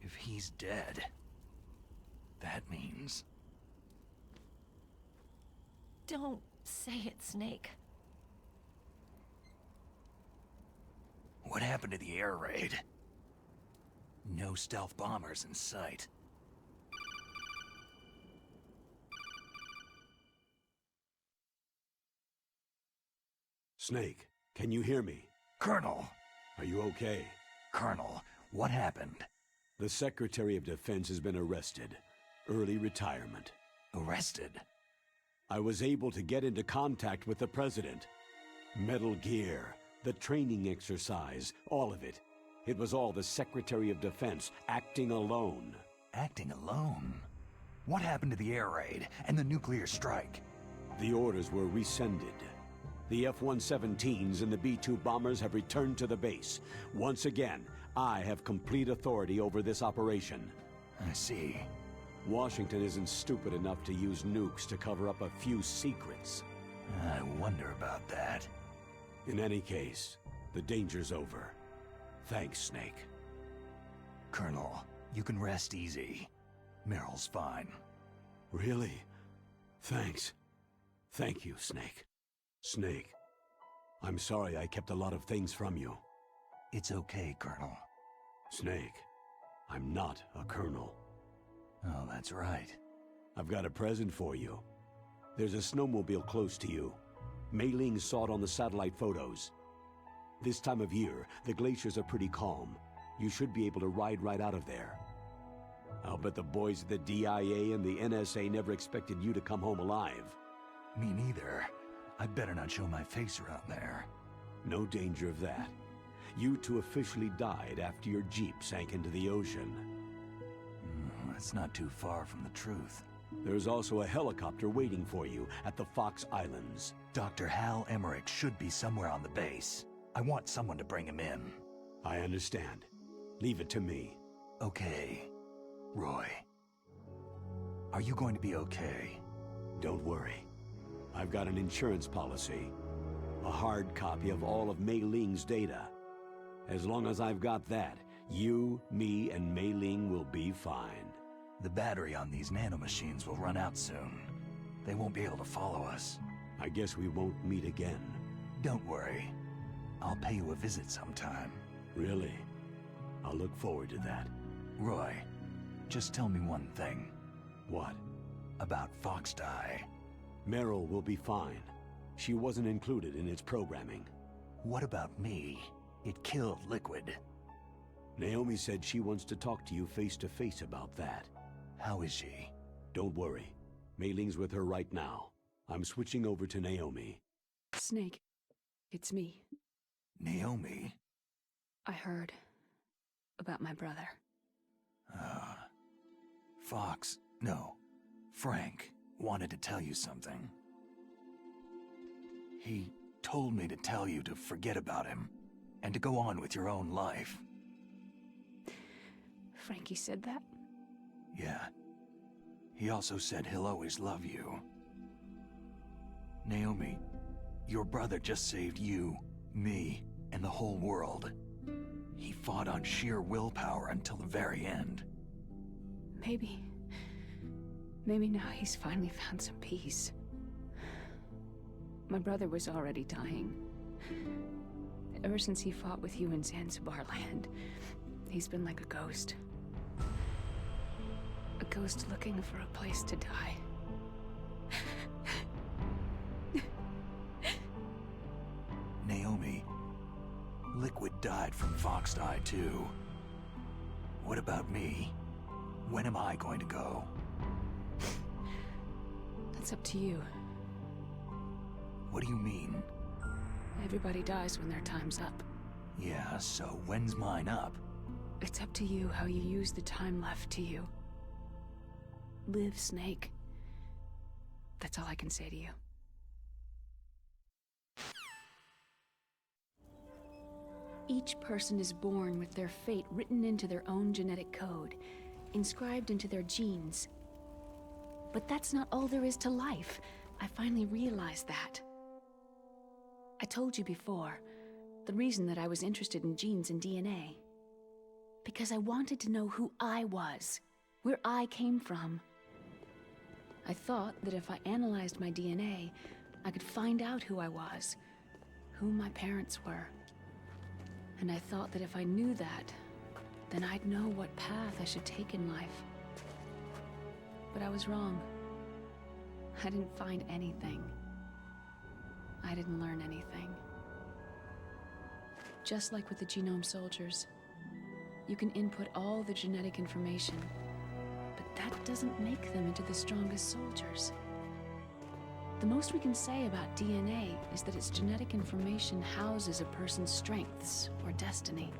If he's dead, that means... Don't say it, Snake. What happened to the air raid? No stealth bombers in sight. Snake, can you hear me? Colonel! Are you okay? Colonel, what happened? The Secretary of Defense has been arrested. Early retirement. Arrested? I was able to get into contact with the President. Metal Gear, the training exercise, all of it. It was all the Secretary of Defense acting alone. Acting alone? What happened to the air raid and the nuclear strike? The orders were rescinded. The F-117s and the B-2 bombers have returned to the base. Once again, I have complete authority over this operation. I see. Washington isn't stupid enough to use nukes to cover up a few secrets. I wonder about that. In any case, the danger's over. Thanks, Snake. Colonel, you can rest easy. Meryl's fine. Really? Thanks. Thank you, Snake. Snake, I'm sorry I kept a lot of things from you. It's okay, Colonel. Snake, I'm not a colonel. Oh, that's right. I've got a present for you. There's a snowmobile close to you. Mei Ling saw it on the satellite photos. This time of year, the glaciers are pretty calm. You should be able to ride right out of there. I'll bet the boys at the DIA and the NSA never expected you to come home alive. Me neither. I'd better not show my face around there. No danger of that. You two officially died after your Jeep sank into the ocean. That's not too far from the truth. There's also a helicopter waiting for you at the Fox Islands. Dr. Hal Emmerich should be somewhere on the base. I want someone to bring him in. I understand. Leave it to me. Okay. Roy. Are you going to be okay? Don't worry. I've got an insurance policy. A hard copy of all of Mei Ling's data. As long as I've got that, you, me, and Mei Ling will be fine. The battery on these nanomachines will run out soon. They won't be able to follow us. I guess we won't meet again. Don't worry. I'll pay you a visit sometime. Really? I'll look forward to that. Roy, just tell me one thing. What? About Foxdie. Meryl will be fine. She wasn't included in its programming. What about me? It killed Liquid. Naomi said she wants to talk to you face to face about that. How is she? Don't worry. Mei Ling's with her right now. I'm switching over to Naomi. Snake, it's me. Naomi? I heard about my brother. Frank wanted to tell you something. He told me to tell you to forget about him and to go on with your own life. Frankie said that? Yeah. He also said he'll always love you. Naomi, your brother just saved you, me, and the whole world. He fought on sheer willpower until the very end. Maybe now he's finally found some peace. My brother was already dying. Ever since he fought with you in Zanzibar land, he's been like a ghost. A ghost looking for a place to die. Naomi, Liquid died from Foxdie too. What about me? When am I going to go? That's up to you. What do you mean? Everybody dies when their time's up. Yeah, so when's mine up? It's up to you how you use the time left to you. Live, Snake. That's all I can say to you. Each person is born with their fate written into their own genetic code, inscribed into their genes. But that's not all there is to life. I finally realized that. I told you before, the reason that I was interested in genes and DNA. Because I wanted to know who I was, where I came from. I thought that if I analyzed my DNA, I could find out who I was, who my parents were. And I thought that if I knew that, then I'd know what path I should take in life. But I was wrong. I didn't find anything. I didn't learn anything. Just like with the genome soldiers, you can input all the genetic information, but that doesn't make them into the strongest soldiers. The most we can say about DNA is that its genetic information houses a person's strengths or destiny.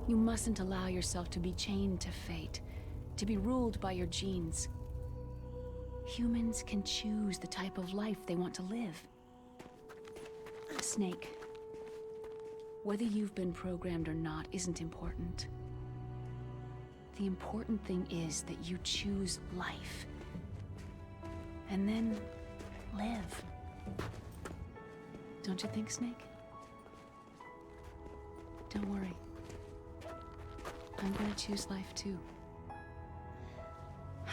You mustn't allow yourself to be chained to fate, to be ruled by your genes. Humans can choose the type of life they want to live. Snake, whether you've been programmed or not isn't important. The important thing is that you choose life. And then live. Don't you think, Snake? Don't worry. I'm gonna choose life too.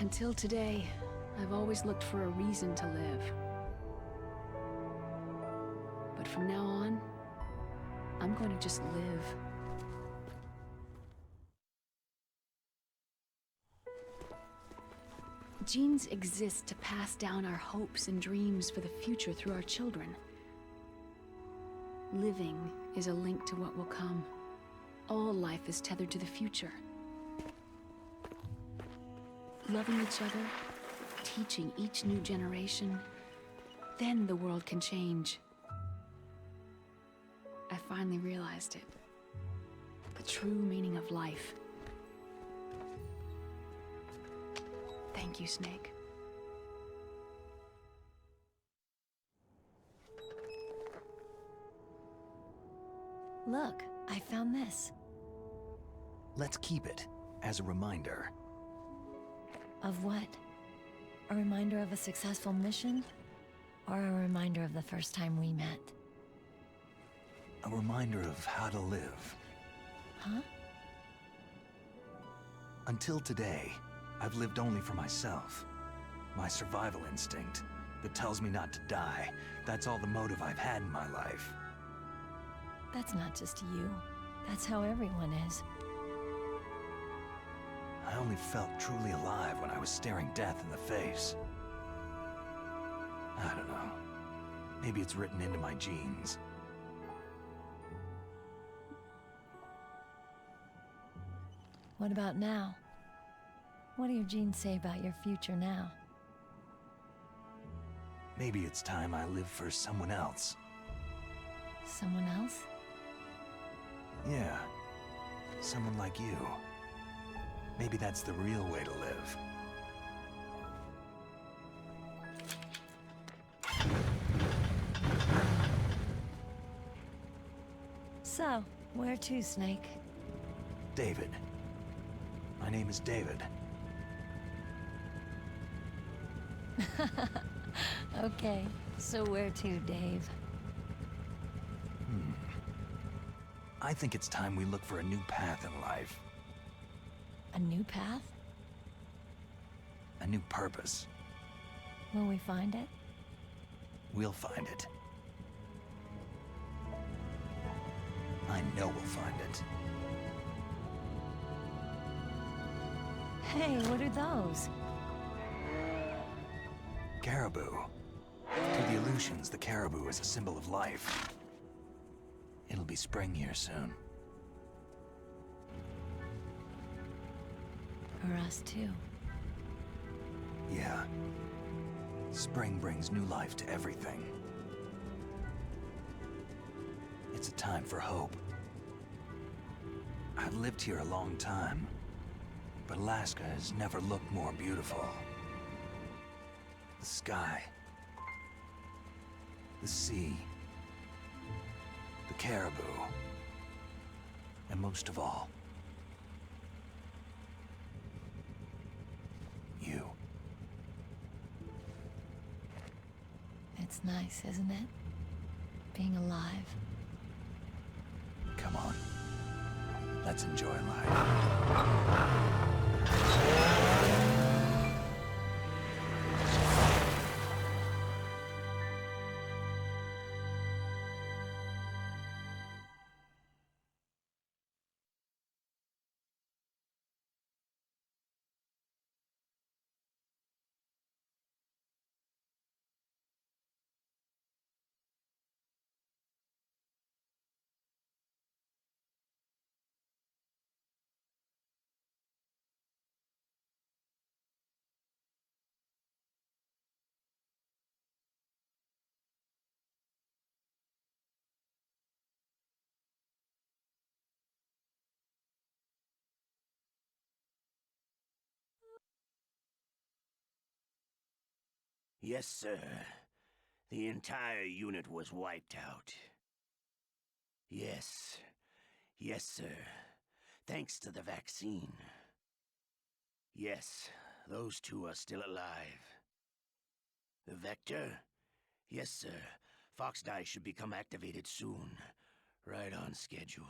Until today, I've always looked for a reason to live. But from now on, I'm going to just live. Genes exist to pass down our hopes and dreams for the future through our children. Living is a link to what will come. All life is tethered to the future. Loving each other, teaching each new generation, then the world can change. I finally realized it. The true meaning of life. Thank you, Snake. Look, I found this. Let's keep it as a reminder. Of what? A reminder of a successful mission? Or a reminder of the first time we met? A reminder of how to live. Huh? Until today, I've lived only for myself. My survival instinct that tells me not to die. That's all the motive I've had in my life. That's not just you. That's how everyone is. I only felt truly alive when I was staring death in the face. I don't know. Maybe it's written into my genes. What about now? What do your genes say about your future now? Maybe it's time I live for someone else. Someone else? Yeah. Someone like you. Maybe that's the real way to live. So, where to, Snake? David. My name is David. Okay, so where to, Dave? I think it's time we look for a new path in life. A new path? A new purpose. Will we find it? We'll find it. I know we'll find it. Hey, what are those? Caribou. To the Aleutians, the caribou is a symbol of life. It'll be spring here soon. For us, too. Yeah. Spring brings new life to everything. It's a time for hope. I've lived here a long time, but Alaska has never looked more beautiful. The sky, the sea, the caribou, and most of all, you. It's nice, isn't it? Being alive. Come on. Let's enjoy life. Yes, sir. The entire unit was wiped out. Yes. Yes, sir. Thanks to the vaccine. Yes, those two are still alive. The Vector? Yes, sir. Fox Die should become activated soon. Right on schedule.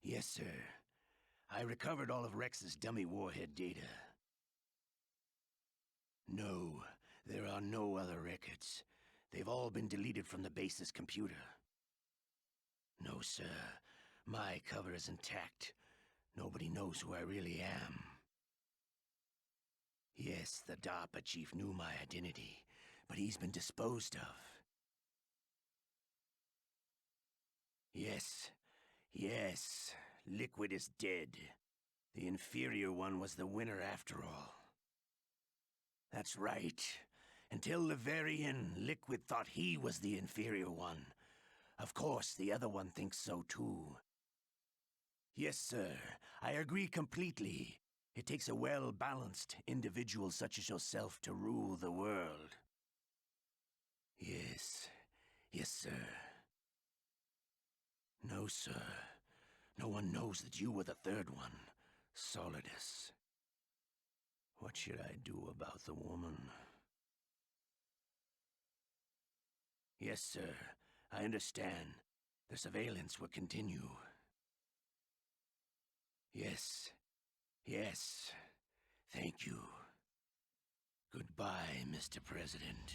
Yes, sir. I recovered all of Rex's dummy warhead data. No, there are no other records. They've all been deleted from the base's computer. No, sir. My cover is intact. Nobody knows who I really am. Yes, the DARPA chief knew my identity, but he's been disposed of. Yes. Yes. Liquid is dead. The inferior one was the winner after all. That's right. Until the very end, Liquid thought he was the inferior one. Of course, the other one thinks so too. Yes, sir. I agree completely. It takes a well-balanced individual such as yourself to rule the world. Yes. Yes, sir. No, sir. No one knows that you were the third one, Solidus. What should I do about the woman? Yes, sir. I understand. The surveillance will continue. Yes. Yes. Thank you. Goodbye, Mr. President.